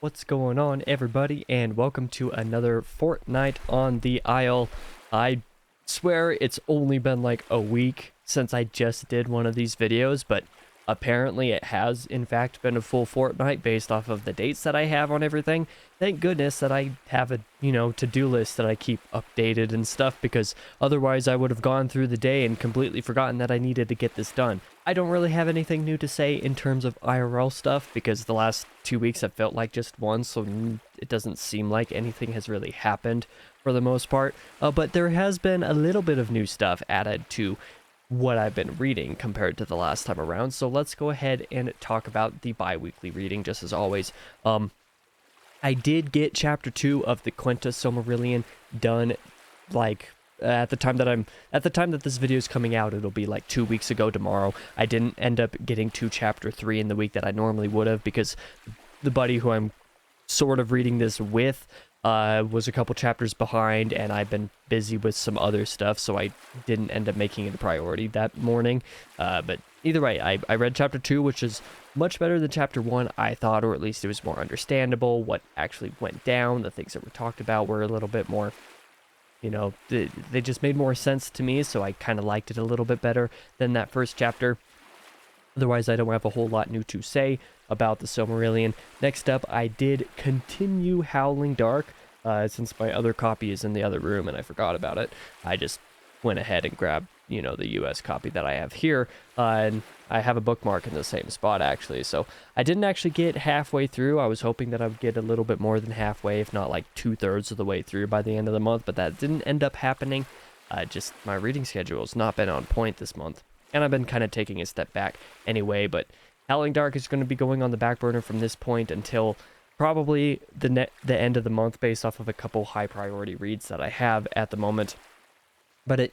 What's going on, everybody, and welcome to another Fortnight on the IRL. I swear it's only been like a week since I just did one of these videos, but apparently it has in fact been a full fortnight based off of the dates that I have on everything. Thank goodness that I have a, to-do list that I keep updated and stuff, because otherwise I would have gone through the day and completely forgotten that I needed to get this done. I don't really have anything new to say in terms of IRL stuff, because the last 2 weeks have felt like just one, so it doesn't seem like anything has really happened for the most part. But there has been a little bit of new stuff added to what I've been reading compared to the last time around. So let's go ahead and talk about the bi-weekly reading, just as always. I did get chapter 2 of the Quinta Silmarillion done, like, at the time that this video is coming out, it'll be like 2 weeks ago tomorrow. I didn't end up getting to chapter 3 in the week that I normally would have, because the buddy who I'm sort of reading this with was a couple chapters behind, and I've been busy with some other stuff, so I didn't end up making it a priority that morning. But either way, I read chapter 2, which is much better than chapter 1, I thought, or at least it was more understandable. What actually went down, the things that were talked about were a little bit more, they just made more sense to me, so I kind of liked it a little bit better than that first chapter. Otherwise, I don't have a whole lot new to say about the Silmarillion. Next up, I did continue Howling Dark, since my other copy is in the other room and I forgot about it. I just went ahead and grabbed, the US copy that I have here, and I have a bookmark in the same spot, actually. So I didn't actually get halfway through. I was hoping that I would get a little bit more than halfway, if not like 2/3 of the way through by the end of the month, but that didn't end up happening. Just my reading schedule has not been on point this month, and I've been kind of taking a step back anyway. But Howling Dark is going to be going on the back burner from this point until probably the end of the month, based off of a couple high priority reads that I have at the moment. But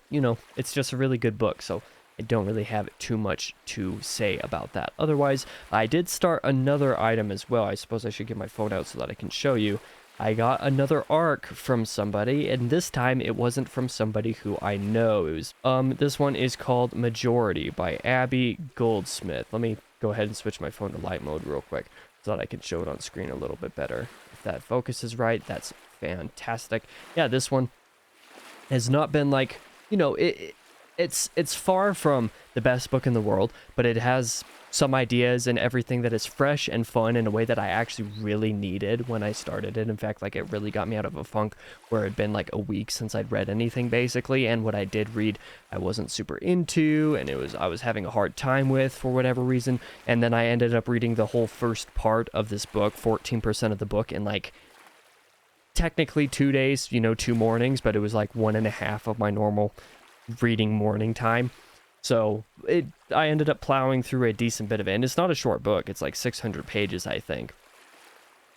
it's just a really good book, so I don't really have too much to say about that. Otherwise, I did start another item as well. I suppose I should get my phone out so that I can show you. I got another arc from somebody, and this time it wasn't from somebody who I know. It was this one is called Majority by Abby Goldsmith. Let me go ahead and switch my phone to light mode real quick so that I can show it on screen a little bit better. If that focus is right, that's fantastic. Yeah, this one has not been like, it's far from the best book in the world, but it has some ideas and everything that is fresh and fun in a way that I actually really needed when I started it. In fact, like, it really got me out of a funk where it had been like a week since I'd read anything, basically, and what I did read I wasn't super into, and I was having a hard time with for whatever reason. And then I ended up reading the whole first part of this book, 14% of the book, in like technically 2 days, 2 mornings, but it was like 1.5 of my normal reading morning time. So I ended up plowing through a decent bit of it, and it's not a short book. It's like 600 pages, I think.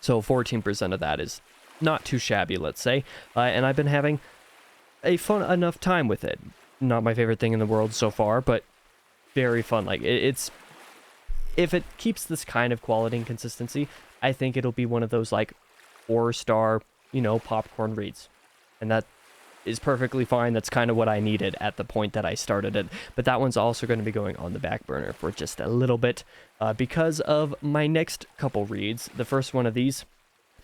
So 14% of that is not too shabby, let's say. And I've been having a fun enough time with it. Not my favorite thing in the world so far, but very fun. Like, it's, if it keeps this kind of quality and consistency, I think it'll be one of those like 4-star, popcorn reads. And that is perfectly fine. That's kind of what I needed at the point that I started it. But that one's also going to be going on the back burner for just a little bit, because of my next couple reads. The first one of these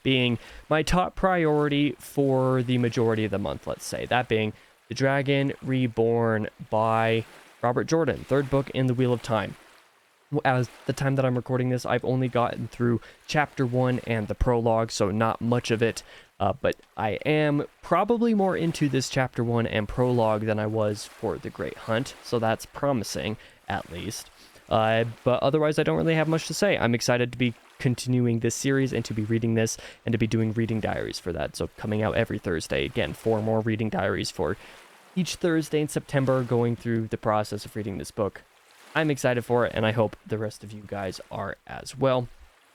being my top priority for the majority of the month, let's say. That being The Dragon Reborn by Robert Jordan, third book in the Wheel of Time. As the time that I'm recording this, I've only gotten through chapter 1 and the prologue, so not much of it. But I am probably more into this chapter 1 and prologue than I was for The Great Hunt, so that's promising, at least. But otherwise, I don't really have much to say. I'm excited to be continuing this series and to be reading this and to be doing reading diaries for that. So coming out every Thursday. Again, 4 more reading diaries for each Thursday in September, going through the process of reading this book. I'm excited for it, and I hope the rest of you guys are as well.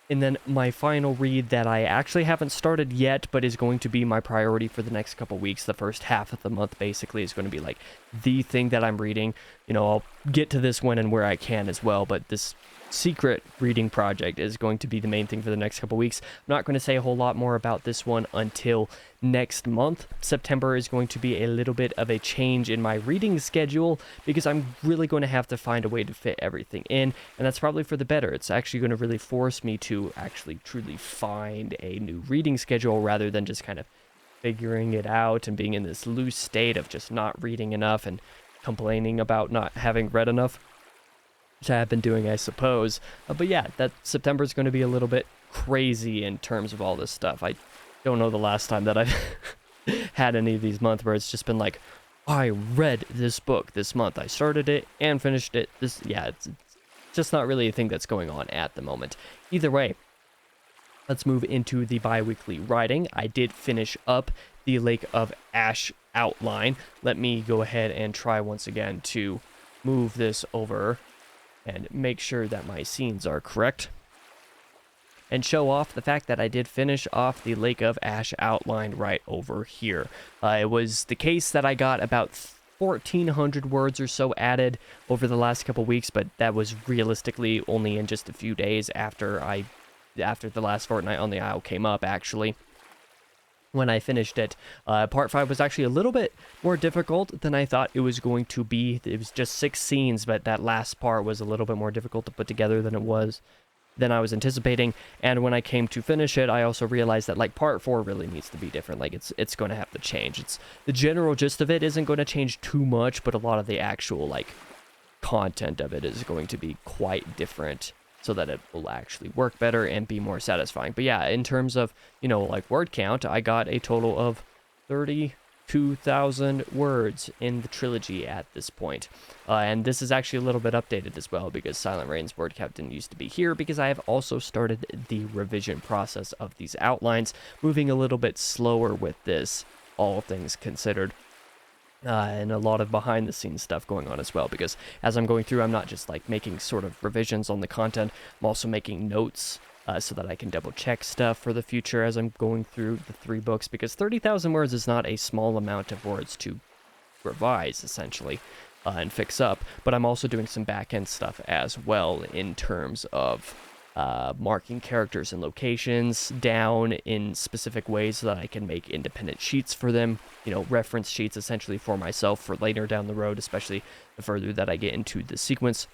And then my final read that I actually haven't started yet, but is going to be my priority for the next couple weeks, the first half of the month basically, is going to be like the thing that I'm reading. I'll get to this when and where I can as well, but this secret reading project is going to be the main thing for the next couple weeks. I'm not going to say a whole lot more about this one until next month. September is going to be a little bit of a change in my reading schedule because I'm really going to have to find a way to fit everything in, and that's probably for the better. It's actually going to really force me to actually truly find a new reading schedule rather than just kind of figuring it out and being in this loose state of just not reading enough and complaining about not having read enough, which I have been doing, I suppose. But yeah, that September is going to be a little bit crazy in terms of all this stuff. I don't know the last time that I've had any of these months where it's just been like, I read this book this month. I started it and finished it. It's just not really a thing that's going on at the moment. Either way, let's move into the bi-weekly writing. I did finish up the Lake of Ash outline. Let me go ahead and try once again to move this over and make sure that my scenes are correct, and show off the fact that I did finish off the Lake of Ash outline right over here. It was the case that I got about 1,400 words or so added over the last couple weeks, but that was realistically only in just a few days after the last Fortnight on the Isle came up, actually. When I finished it, part 5 was actually a little bit more difficult than I thought it was going to be. It was just 6 scenes, but that last part was a little bit more difficult to put together than I was anticipating. And when I came to finish it, I also realized that like part 4 really needs to be different. Like it's going to have to change. It's the general gist of it isn't going to change too much, but a lot of the actual like content of it is going to be quite different, so that it will actually work better and be more satisfying. But yeah, in terms of, like word count, I got a total of 32,000 words in the trilogy at this point. And this is actually a little bit updated as well because Silent Rain's word count didn't used to be here, because I have also started the revision process of these outlines, moving a little bit slower with this, all things considered. And a lot of behind the scenes stuff going on as well, because as I'm going through, I'm not just like making sort of revisions on the content, I'm also making notes so that I can double check stuff for the future as I'm going through the 3 books, because 30,000 words is not a small amount of words to revise, essentially, and fix up. But I'm also doing some back end stuff as well in terms of marking characters and locations down in specific ways so that I can make independent sheets for them, reference sheets essentially for myself for later down the road, especially the further that I get into the sequence,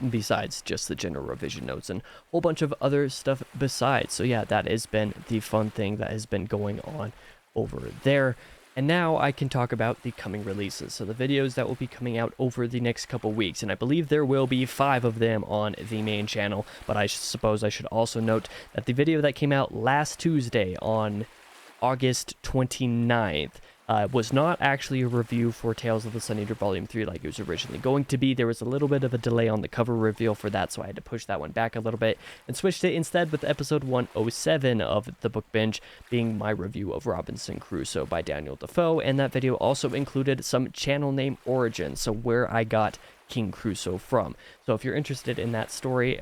besides just the general revision notes and a whole bunch of other stuff besides. So yeah, that has been the fun thing that has been going on over there. And now I can talk about the coming releases, so the videos that will be coming out over the next couple weeks, and I believe there will be 5 of them on the main channel, but I suppose I should also note that the video that came out last Tuesday on August 29th was not actually a review for Tales of the Sun Eater Volume 3 like it was originally going to be. There was a little bit of a delay on the cover reveal for that, so I had to push that one back a little bit and switched it instead with episode 107 of the book binge being my review of Robinson Crusoe by Daniel Defoe, and that video also included some channel name origin, so where I got King Crusoe from. So if you're interested in that story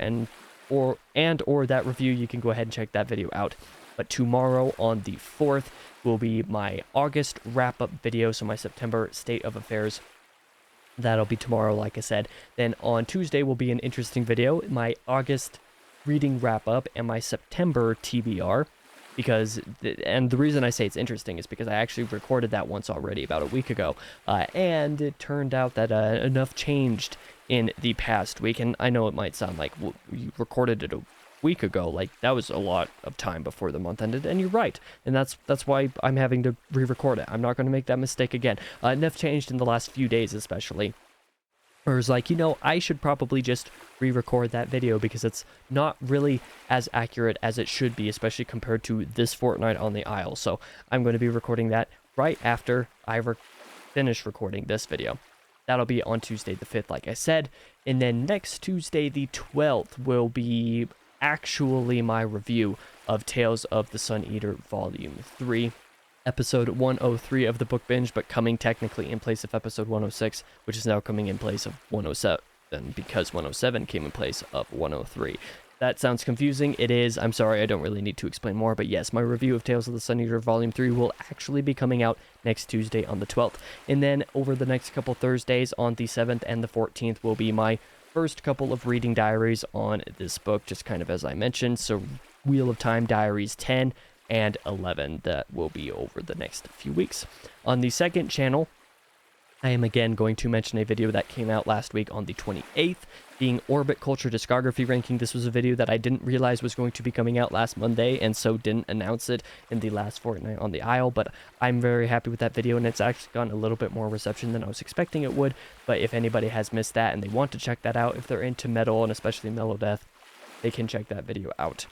or that review, you can go ahead and check that video out. But tomorrow on the 4th will be my August wrap-up video, so my September State of Affairs. That'll be tomorrow, like I said. Then on Tuesday will be an interesting video, my August reading wrap-up and my September TBR. Because, and the reason I say it's interesting is because I actually recorded that once already about a week ago. And it turned out that enough changed in the past week. And I know it might sound like you recorded it a week ago, like that was a lot of time before the month ended, and you're right, and that's why I'm having to re-record it. I'm not going to make that mistake again. Enough changed in the last few days, especially. Or it was like, I should probably just re-record that video because it's not really as accurate as it should be, especially compared to this Fortnight on the Isle. So I'm going to be recording that right after I finish recording this video. That'll be on Tuesday the 5th, like I said, and then next Tuesday the 12th will be actually my review of Tales of the Sun Eater Volume 3, episode 103 of the book binge, but coming technically in place of episode 106, which is now coming in place of 107, because 107 came in place of 103. That sounds confusing. It is. I'm sorry, I don't really need to explain more, but yes, my review of Tales of the Sun Eater Volume 3 will actually be coming out next Tuesday on the 12th. And then over the next couple Thursdays on the 7th and the 14th will be my first couple of reading diaries on this book, just kind of as I mentioned. So Wheel of Time Diaries 10 and 11 that will be over the next few weeks. On the second channel, I am again going to mention a video that came out last week on the 28th, being Orbit Culture Discography Ranking. This was a video that I didn't realize was going to be coming out last Monday, and so didn't announce it in the last Fortnight on the Isle, but I'm very happy with that video, and it's actually gotten a little bit more reception than I was expecting it would. But if anybody has missed that and they want to check that out, if they're into metal and especially Melodeath, they can check that video out.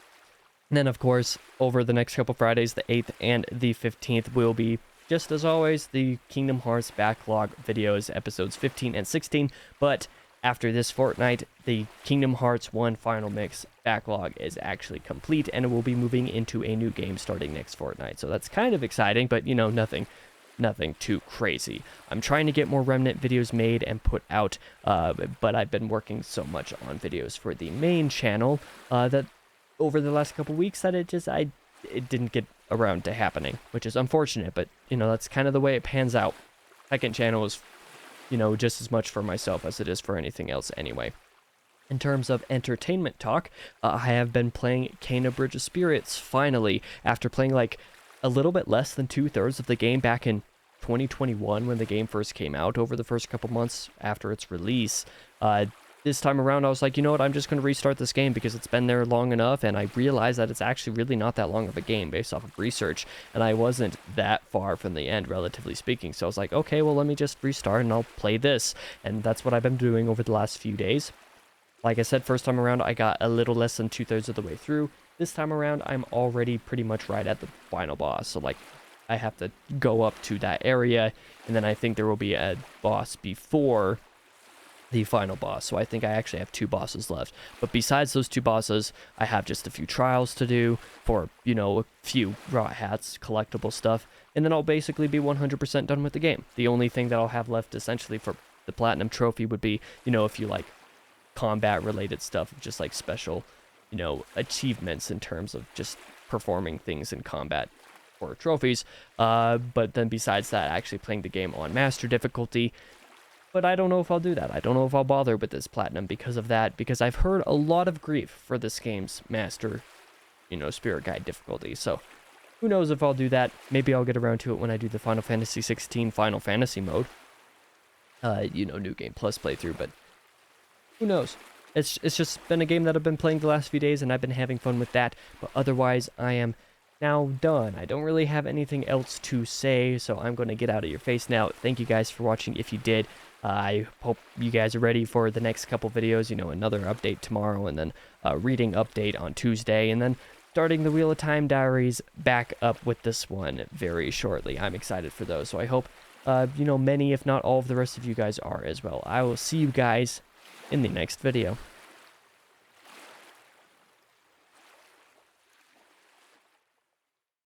And then, of course, over the next couple Fridays, the 8th and the 15th, will be, just as always, the Kingdom Hearts backlog videos, episodes 15 and 16. But after this fortnight, the Kingdom Hearts 1 Final Mix backlog is actually complete, and it will be moving into a new game starting next fortnight. So that's kind of exciting, but, you know, nothing too crazy. I'm trying to get more Remnant videos made and put out, but I've been working so much on videos for the main channel that over the last couple weeks that it didn't get around to happening, which is unfortunate, but, you know, that's kind of the way it pans out. Second channel is, you know, just as much for myself as it is for anything else anyway. In terms of entertainment talk, I have been playing Kena Bridge of Spirits, finally, after playing like a little bit less than 2/3 of the game back in 2021 when the game first came out, over the first couple months after its release. This time around, I was like, you know what, I'm just going to restart this game because it's been there long enough, and I realized that it's actually really not that long of a game based off of research, and I wasn't that far from the end, relatively speaking. So I was like, okay, well, let me just restart and I'll play this, and that's what I've been doing over the last few days. Like I said, first time around, I got a little less than 2/3 of the way through. This time around, I'm already pretty much right at the final boss, so like, I have to go up to that area, and then I think there will be a boss before the final boss. So I think I actually have 2 bosses left. But besides those 2 bosses, I have just a few trials to do for, you know, a few raw hats, collectible stuff, and then I'll basically be 100% done with the game. The only thing that I'll have left essentially for the platinum trophy would be, you know, a few like combat related stuff, just like special, you know, achievements in terms of just performing things in combat for trophies. But then besides that, actually playing the game on master difficulty. But I don't know if I'll do that. I don't know if I'll bother with this platinum because of that, because I've heard a lot of grief for this game's master, you know, spirit guide difficulty. So who knows if I'll do that. Maybe I'll get around to it when I do the Final Fantasy 16 Final Fantasy mode. You know, New Game Plus playthrough, but who knows? It's just been a game that I've been playing the last few days, and I've been having fun with that. But otherwise, I am now done. I don't really have anything else to say, so I'm going to get out of your face now. Thank you guys for watching if you did. I hope you guys are ready for the next couple videos, you know, another update tomorrow, and then a reading update on Tuesday, and then starting the Wheel of Time Diaries back up with this one very shortly. I'm excited for those, so I hope, you know, many, if not all of the rest of you guys are as well. I will see you guys in the next video.